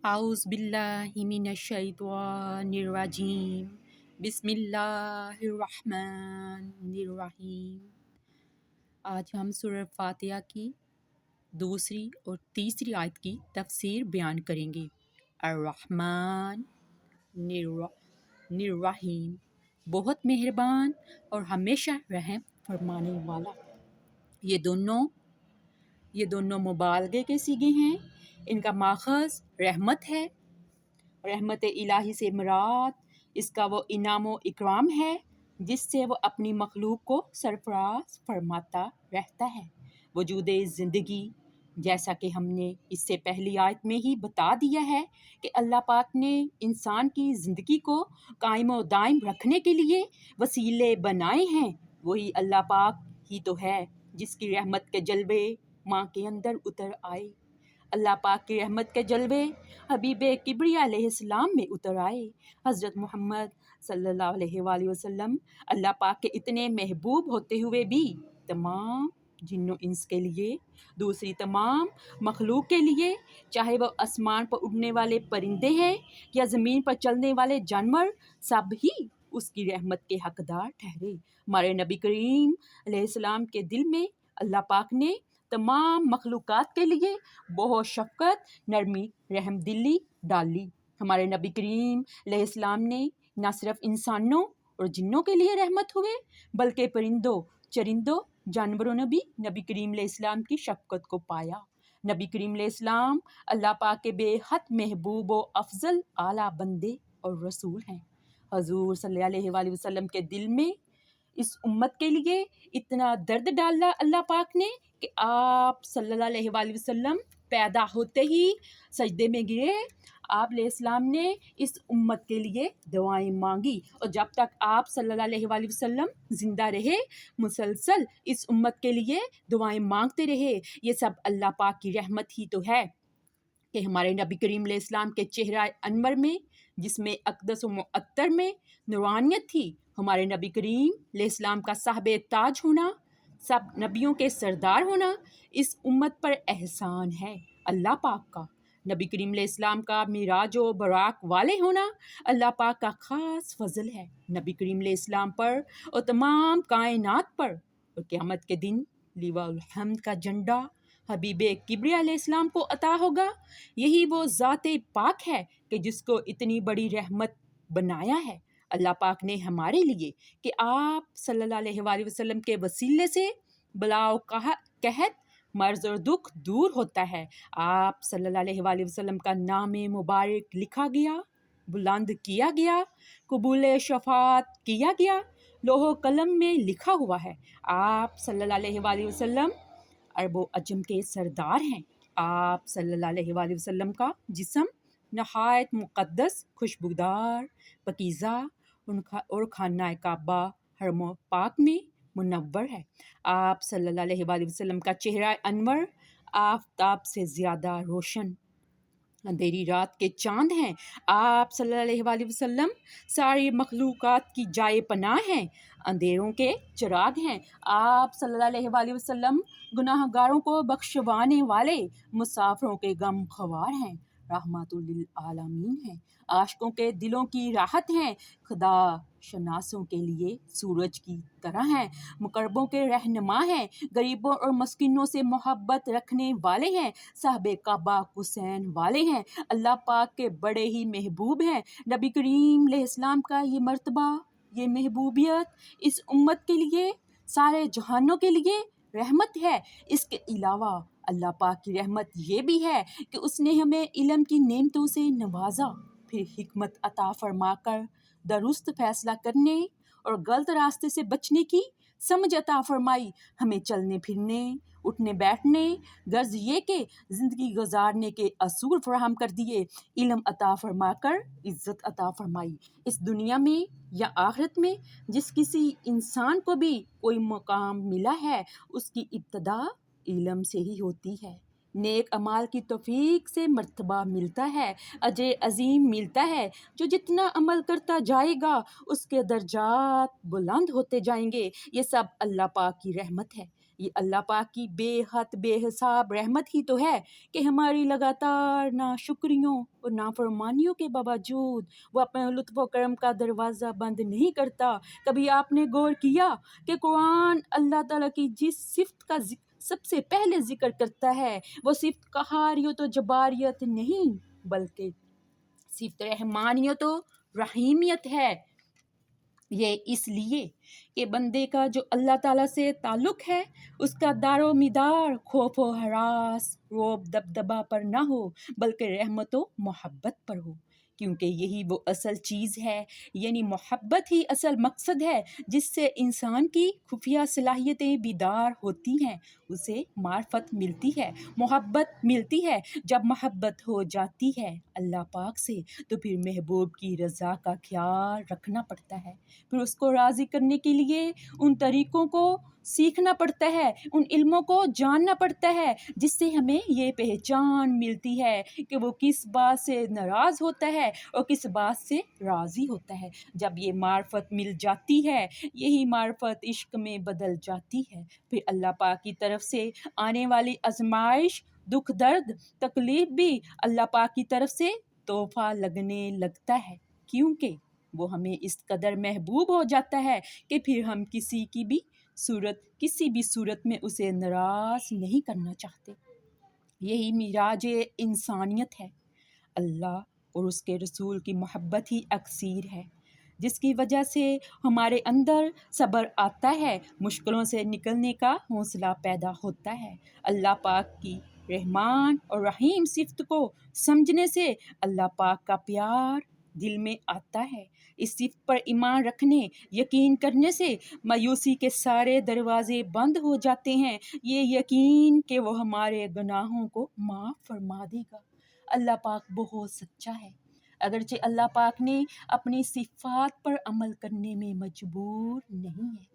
اعوذ باللہ من الشیطان الرجیم بسم اللہ الرحمن الرحیم۔ آج ہم سورہ فاتحہ کی دوسری اور تیسری آیت کی تفسیر بیان کریں گے۔ الرحمن الرحیم، بہت مہربان اور ہمیشہ رحم فرمانے والا۔ یہ دونوں مبالغے کے صیغے ہیں۔ ان کا ماخذ رحمت ہے۔ رحمت الہی سے مراد اس کا وہ انعام و اکرام ہے جس سے وہ اپنی مخلوق کو سرفراز فرماتا رہتا ہے۔ وجود زندگی، جیسا کہ ہم نے اس سے پہلی آیت میں ہی بتا دیا ہے کہ اللہ پاک نے انسان کی زندگی کو قائم و دائم رکھنے کے لیے وسیلے بنائے ہیں۔ وہی اللہ پاک ہی تو ہے جس کی رحمت کے جلوے ماں کے اندر اتر آئے۔ اللہ پاک کی رحمت کے جلوے حبیب کبریا علیہ السلام میں اتر آئے۔ حضرت محمد صلی اللہ علیہ وآلہ وسلم اللہ پاک کے اتنے محبوب ہوتے ہوئے بھی تمام جن و انس کے لیے، دوسری تمام مخلوق کے لیے، چاہے وہ آسمان پر اڑنے والے پرندے ہیں یا زمین پر چلنے والے جانور، سب ہی اس کی رحمت کے حقدار ٹھہرے۔ ہمارے نبی کریم علیہ السلام کے دل میں اللہ پاک نے تمام مخلوقات کے لیے بہت شفقت، نرمی، رحم دلی ڈالی۔ ہمارے نبی کریم علیہ السلام نے نہ صرف انسانوں اور جنوں کے لیے رحمت ہوئے بلکہ پرندوں، چرندوں، جانوروں نے بھی نبی کریم علیہ السلام کی شفقت کو پایا۔ نبی کریم علیہ السلام اللہ پاک کے بے حد محبوب و افضل اعلیٰ بندے اور رسول ہیں۔ حضور صلی اللہ علیہ وآلہ وسلم کے دل میں اس امت کے لیے اتنا درد ڈالا اللہ پاک نے کہ آپ صلی اللہ علیہ وآلہ وسلم پیدا ہوتے ہی سجدے میں گرے۔ آپ علیہ السلام نے اس امت کے لیے دعائیں مانگی اور جب تک آپ صلی اللہ علیہ وآلہ وسلم زندہ رہے مسلسل اس امت کے لیے دعائیں مانگتے رہے۔ یہ سب اللہ پاک کی رحمت ہی تو ہے کہ ہمارے نبی کریم علیہ السلام کے چہرہ انور میں، جس میں اقدس و معطر میں نورانیت تھی، ہمارے نبی کریم علیہ السلام کا صاحب تاج ہونا، سب نبیوں کے سردار ہونا اس امت پر احسان ہے اللہ پاک کا۔ نبی کریم علیہ السلام کا معراج و براق والے ہونا اللہ پاک کا خاص فضل ہے۔ نبی کریم علیہ السلام پر اور تمام کائنات پر اور قیامت کے دن لواء الحمد کا جھنڈا حبیب کبریا علیہ السلام کو عطا ہوگا۔ یہی وہ ذات پاک ہے کہ جس کو اتنی بڑی رحمت بنایا ہے اللہ پاک نے ہمارے لیے کہ آپ صلی اللہ علیہ وآلہ وسلم کے وسیلے سے بلا و قحط، مرض اور دکھ دور ہوتا ہے۔ آپ صلی اللہ علیہ وآلہ وسلم کا نام مبارک لکھا گیا، بلند کیا گیا، قبول شفاعت کیا گیا، لوح و قلم میں لکھا ہوا ہے۔ آپ صلی اللہ علیہ وآلہ وسلم عرب و عجم کے سردار ہیں۔ آپ صلی اللہ علیہ وآلہ وسلم کا جسم نہایت مقدس، خوشبودار، پاکیزہ اور خانہ کعبہ حرم و پاک میں منور ہے۔ آپ صلی اللہ علیہ وآلہ وسلم کا چہرہ انور آفتاب سے زیادہ روشن، اندھیری رات کے چاند ہیں۔ آپ صلی اللہ علیہ وآلہ وسلم ساری مخلوقات کی جائے پناہ ہیں، اندھیروں کے چراغ ہیں۔ آپ صلی اللہ علیہ وآلہ وسلم گناہ گاروں کو بخشوانے والے، مسافروں کے غم خوار ہیں، رحمت للعالمین ہیں، عاشقوں کے دلوں کی راحت ہیں، خدا شناسوں کے لیے سورج کی طرح ہیں، مقربوں کے رہنما ہیں، غریبوں اور مسکینوں سے محبت رکھنے والے ہیں، صاحب کعبہ حسین والے ہیں، اللہ پاک کے بڑے ہی محبوب ہیں۔ نبی کریم علیہ السلام کا یہ مرتبہ، یہ محبوبیت اس امت کے لیے، سارے جہانوں کے لیے رحمت ہے۔ اس کے علاوہ اللہ پاک کی رحمت یہ بھی ہے کہ اس نے ہمیں علم کی نعمتوں سے نوازا، پھر حکمت عطا فرما کر درست فیصلہ کرنے اور غلط راستے سے بچنے کی سمجھ عطا فرمائی، ہمیں چلنے پھرنے، اٹھنے بیٹھنے، غرض یہ کہ زندگی گزارنے کے اصول فراہم کر دیے، علم عطا فرما کر عزت عطا فرمائی۔ اس دنیا میں یا آخرت میں جس کسی انسان کو بھی کوئی مقام ملا ہے، اس کی ابتدا علم سے ہی ہوتی ہے۔ نیک اعمال کی توفیق سے مرتبہ ملتا ہے، اجر عظیم ملتا ہے۔ جو جتنا عمل کرتا جائے گا اس کے درجات بلند ہوتے جائیں گے۔ یہ سب اللہ پاک کی رحمت ہے۔ یہ اللہ پاک کی بے حد بے حساب رحمت ہی تو ہے کہ ہماری لگاتار ناشکریوں اور نافرمانیوں کے باوجود وہ اپنے لطف و کرم کا دروازہ بند نہیں کرتا۔ کبھی آپ نے غور کیا کہ قرآن اللہ تعالیٰ کی جس صفت کا سب سے پہلے ذکر کرتا ہے وہ صفت قہاریت و جباریت نہیں بلکہ صفت رحمانیت و رحیمیت ہے۔ یہ اس لیے کہ بندے کا جو اللہ تعالیٰ سے تعلق ہے اس کا دار و مدار خوف و ہراس رعب دبدبہ پر نہ ہو بلکہ رحمت و محبت پر ہو، کیونکہ یہی وہ اصل چیز ہے، یعنی محبت ہی اصل مقصد ہے جس سے انسان کی خفیہ صلاحیتیں بیدار ہوتی ہیں، اسے معرفت ملتی ہے، محبت ملتی ہے۔ جب محبت ہو جاتی ہے اللہ پاک سے تو پھر محبوب کی رضا کا خیال رکھنا پڑتا ہے، پھر اس کو راضی کرنے کے لیے ان طریقوں کو سیکھنا پڑتا ہے، ان علموں کو جاننا پڑتا ہے جس سے ہمیں یہ پہچان ملتی ہے کہ وہ کس بات سے ناراض ہوتا ہے اور کس بات سے راضی ہوتا ہے۔ جب یہ معرفت مل جاتی ہے، یہی معرفت عشق میں بدل جاتی ہے، پھر اللہ پاک کی طرف سے آنے والی آزمائش، دکھ درد، تکلیف بھی اللہ پاک کی طرف سے تحفہ لگنے لگتا ہے، کیونکہ وہ ہمیں اس قدر محبوب ہو جاتا ہے کہ پھر ہم کسی بھی صورت میں اسے ناراض نہیں کرنا چاہتے۔ یہی معراج انسانیت ہے۔ اللہ اور اس کے رسول کی محبت ہی اکسیر ہے جس کی وجہ سے ہمارے اندر صبر آتا ہے، مشکلوں سے نکلنے کا حوصلہ پیدا ہوتا ہے۔ اللہ پاک کی رحمان اور رحیم صفت کو سمجھنے سے اللہ پاک کا پیار دل میں آتا ہے۔ اس صفت پر ایمان رکھنے، یقین کرنے سے مایوسی کے سارے دروازے بند ہو جاتے ہیں، یہ یقین کہ وہ ہمارے گناہوں کو معاف فرما دے گا۔ اللہ پاک بہت سچا ہے، اگرچہ اللہ پاک نے اپنی صفات پر عمل کرنے میں مجبور نہیں ہے،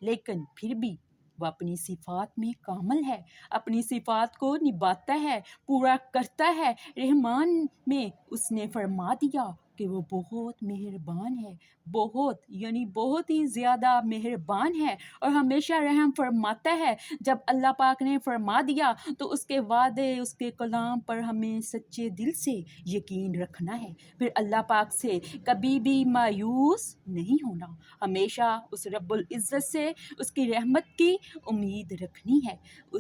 لیکن پھر بھی وہ اپنی صفات میں کامل ہے، اپنی صفات کو نبھاتا ہے، پورا کرتا ہے۔ رحمان میں اس نے فرما دیا کہ وہ بہت مہربان ہے، بہت ہی زیادہ مہربان ہے اور ہمیشہ رحم فرماتا ہے۔ جب اللہ پاک نے فرما دیا تو اس کے وعدے، اس کے کلام پر ہمیں سچے دل سے یقین رکھنا ہے، پھر اللہ پاک سے کبھی بھی مایوس نہیں ہونا، ہمیشہ اس رب العزت سے اس کی رحمت کی امید رکھنی ہے،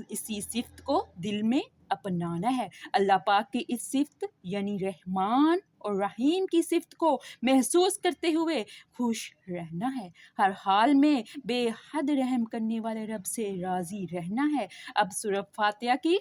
اسی صفت کو دل میں اپنانا ہے۔ اللہ پاک کی اس صفت یعنی رحمان اور رحیم کی صفت کو محسوس کرتے ہوئے خوش رہنا ہے، ہر حال میں بے حد رحم کرنے والے رب سے راضی رہنا ہے۔ اب سورہ فاتحہ کی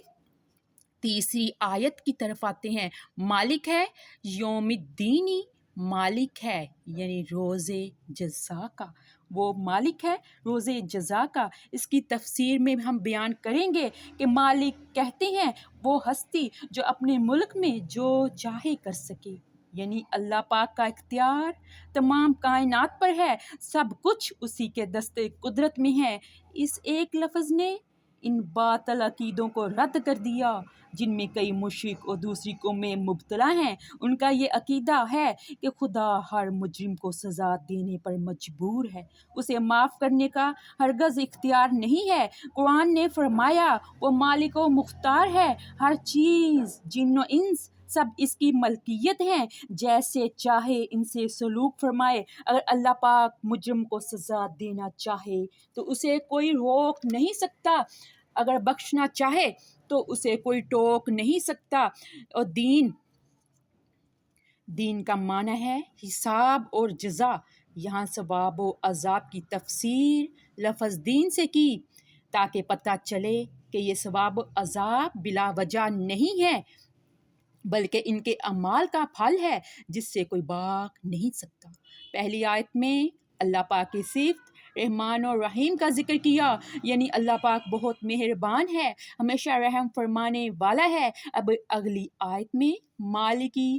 تیسری آیت کی طرف آتے ہیں۔ مالک ہے یوم الدینی، مالک ہے یعنی روز جزا کا، وہ مالک ہے روز جزا کا۔ اس کی تفسیر میں ہم بیان کریں گے کہ مالک کہتے ہیں وہ ہستی جو اپنے ملک میں جو چاہے کر سکے، یعنی اللہ پاک کا اختیار تمام کائنات پر ہے، سب کچھ اسی کے دست قدرت میں ہے۔ اس ایک لفظ نے ان باطل عقیدوں کو رد کر دیا جن میں کئی مشرک اور دوسری قومیں مبتلا ہیں۔ ان کا یہ عقیدہ ہے کہ خدا ہر مجرم کو سزا دینے پر مجبور ہے، اسے معاف کرنے کا ہرگز اختیار نہیں ہے۔ قرآن نے فرمایا وہ مالک و مختار ہے، ہر چیز، جن و انس سب اس کی ملکیت ہیں، جیسے چاہے ان سے سلوک فرمائے۔ اگر اللہ پاک مجرم کو سزا دینا چاہے تو اسے کوئی روک نہیں سکتا، اگر بخشنا چاہے تو اسے کوئی ٹوک نہیں سکتا۔ اور دین کا معنی ہے حساب اور جزا۔ یہاں ثواب و عذاب کی تفسیر لفظ دین سے کی تاکہ پتہ چلے کہ یہ ثواب و عذاب بلا وجہ نہیں ہے بلکہ ان کے اعمال کا پھل ہے جس سے کوئی بھاگ نہیں سکتا۔ پہلی آیت میں اللہ پاک کی صفت رحمان اور رحیم کا ذکر کیا، یعنی اللہ پاک بہت مہربان ہے، ہمیشہ رحم فرمانے والا ہے۔ اب اگلی آیت میں مالکی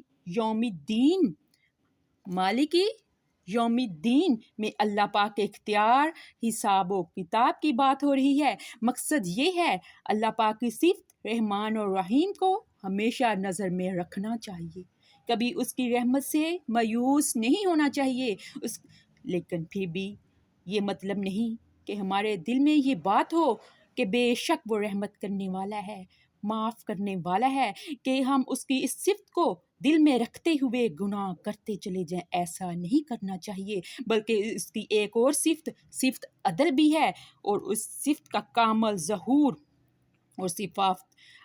یوم الدین میں اللہ پاک کے اختیار، حساب و کتاب کی بات ہو رہی ہے۔ مقصد یہ ہے اللہ پاک کی صفت رحمان اور رحیم کو ہمیشہ نظر میں رکھنا چاہیے، کبھی اس کی رحمت سے مایوس نہیں ہونا چاہیے، لیکن پھر بھی یہ مطلب نہیں کہ ہمارے دل میں یہ بات ہو کہ بے شک وہ رحمت کرنے والا ہے، معاف کرنے والا ہے، کہ ہم اس کی اس صفت کو دل میں رکھتے ہوئے گناہ کرتے چلے جائیں۔ ایسا نہیں کرنا چاہیے، بلکہ اس کی ایک اور صفت عدل بھی ہے، اور اس صفت کا کامل ظہور اور صفات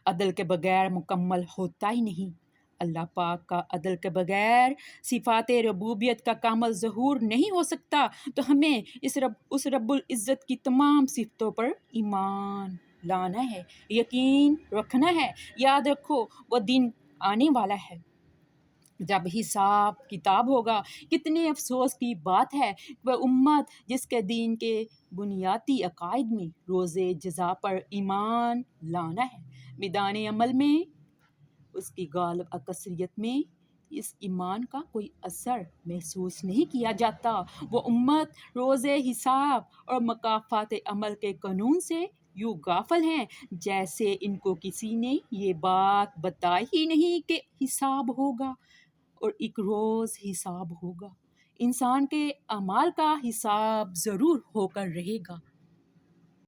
عدل کے بغیر مکمل ہوتا ہی نہیں۔ اللہ پاک کا عدل کے بغیر صفات ربوبیت کا کامل ظہور نہیں ہو سکتا۔ تو ہمیں اس رب العزت کی تمام صفتوں پر ایمان لانا ہے، یقین رکھنا ہے۔ یاد رکھو وہ دن آنے والا ہے جب حساب کتاب ہوگا۔ کتنے افسوس کی بات ہے وہ امت جس کے دین کے بنیادی عقائد میں روز جزا پر ایمان لانا ہے، میدان عمل میں اس کی غالب اکثریت میں اس ایمان کا کوئی اثر محسوس نہیں کیا جاتا۔ وہ امت روز حساب اور مکافات عمل کے قانون سے یوں غافل ہیں جیسے ان کو کسی نے یہ بات بتائی ہی نہیں کہ حساب ہوگا، اور ایک روز حساب ہوگا۔ انسان کے اعمال کا حساب ضرور ہو کر رہے گا،